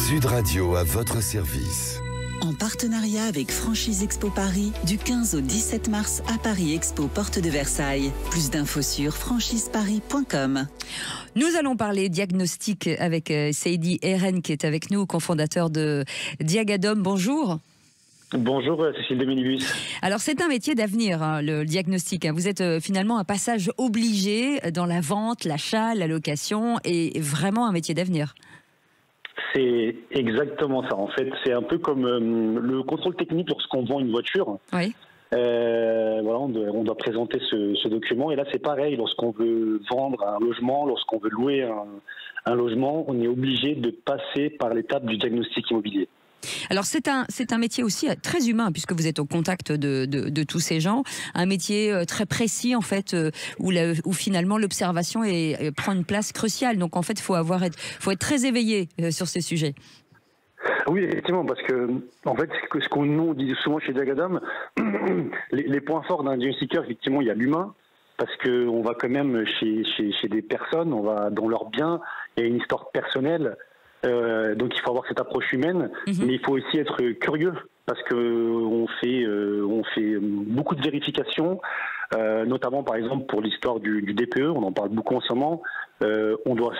Sud Radio à votre service. En partenariat avec Franchise Expo Paris, du 15 au 17 mars à Paris Expo, porte de Versailles. Plus d'infos sur franchiseparis.com. Nous allons parler diagnostic avec Seydi Eren qui est avec nous, cofondateur de Diagadome. Bonjour. Bonjour Cécile Deminibus. Alors c'est un métier d'avenir, hein, le diagnostic. Vous êtes finalement un passage obligé dans la vente, l'achat, la location et vraiment un métier d'avenir. C'est exactement ça. En fait, c'est un peu comme le contrôle technique lorsqu'on vend une voiture. Oui. Voilà, on doit présenter ce document. Et là, c'est pareil. Lorsqu'on veut vendre un logement, lorsqu'on veut louer un logement, on est obligé de passer par l'étape du diagnostic immobilier. Alors c'est un métier aussi très humain puisque vous êtes au contact de tous ces gens, un métier très précis en fait où finalement l'observation prend une place cruciale. Donc en fait faut être très éveillé sur ces sujets. Oui, effectivement, parce que en fait ce qu'on nous dit souvent chez Diagadome, les points forts d'un diagnostiqueur, effectivement, il y a l'humain. Parce que on va quand même chez des personnes, on va dans leurs biens, il y a une histoire personnelle. Donc il faut avoir cette approche humaine, mais il faut aussi être curieux parce que on fait beaucoup de vérifications, notamment par exemple pour l'histoire du DPE, on en parle beaucoup en ce moment. On doit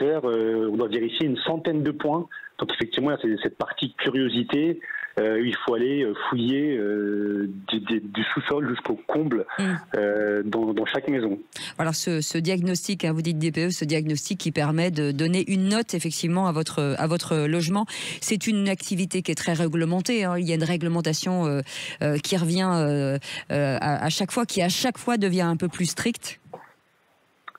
vérifier une centaine de points. Donc effectivement, il y a cette partie curiosité. Il faut aller fouiller du sous-sol jusqu'au comble dans chaque maison. Alors ce diagnostic, hein, vous dites DPE, ce diagnostic qui permet de donner une note effectivement à votre logement, c'est une activité qui est très réglementée. Hein. Il y a une réglementation qui revient à chaque fois, qui à chaque fois devient un peu plus stricte.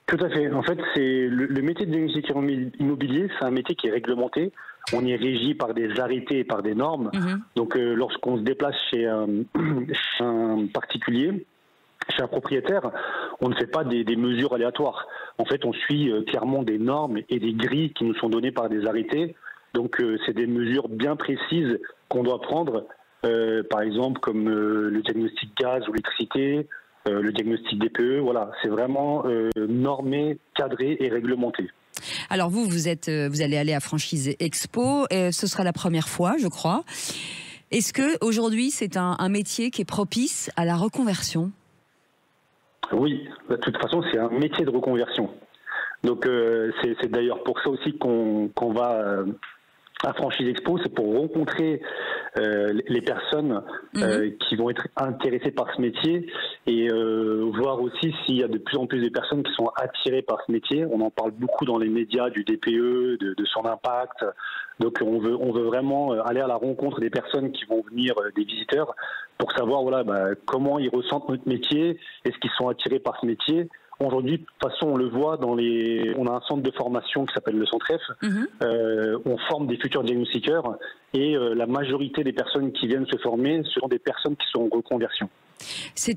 Tout à fait. En fait, c'est le métier de diagnostiqueur immobilier, c'est un métier qui est réglementé. On est régi par des arrêtés et par des normes. Donc, lorsqu'on se déplace chez un particulier, chez un propriétaire, on ne fait pas des mesures aléatoires. En fait, on suit clairement des normes et des grilles qui nous sont données par des arrêtés. Donc, c'est des mesures bien précises qu'on doit prendre, par exemple, comme le diagnostic gaz ou électricité, le diagnostic DPE. Voilà, c'est vraiment normé, cadré et réglementé. Alors vous allez aller à Franchise Expo, et ce sera la première fois, je crois. Est-ce que aujourd'hui c'est un métier qui est propice à la reconversion? Oui, de toute façon c'est un métier de reconversion. Donc c'est d'ailleurs pour ça aussi qu'on va à Franchise Expo, c'est pour rencontrer les personnes qui vont être intéressées par ce métier et voir aussi s'il y a de plus en plus de personnes qui sont attirées par ce métier. On en parle beaucoup dans les médias du DPE, de son impact. Donc on veut vraiment aller à la rencontre des personnes qui vont venir, des visiteurs, pour savoir comment ils ressentent notre métier, est-ce qu'ils sont attirés par ce métier. Aujourd'hui, de toute façon, on le voit on a un centre de formation qui s'appelle le Centre F. On forme des futurs diagnostiqueurs et la majorité des personnes qui viennent se former sont des personnes qui sont en reconversion.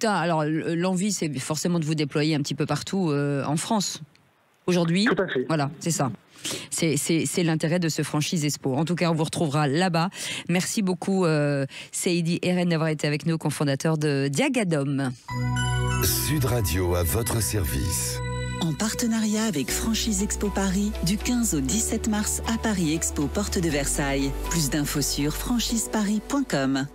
Alors, l'envie, c'est forcément de vous déployer un petit peu partout en France. Aujourd'hui, tout à fait. Voilà, c'est ça. C'est l'intérêt de ce Franchise Expo. En tout cas, on vous retrouvera là-bas. Merci beaucoup, Seydi Eren, d'avoir été avec nous, cofondateur de Diagadome. Sud Radio à votre service. En partenariat avec Franchise Expo Paris, du 15 au 17 mars à Paris Expo, porte de Versailles. Plus d'infos sur franchiseparis.com.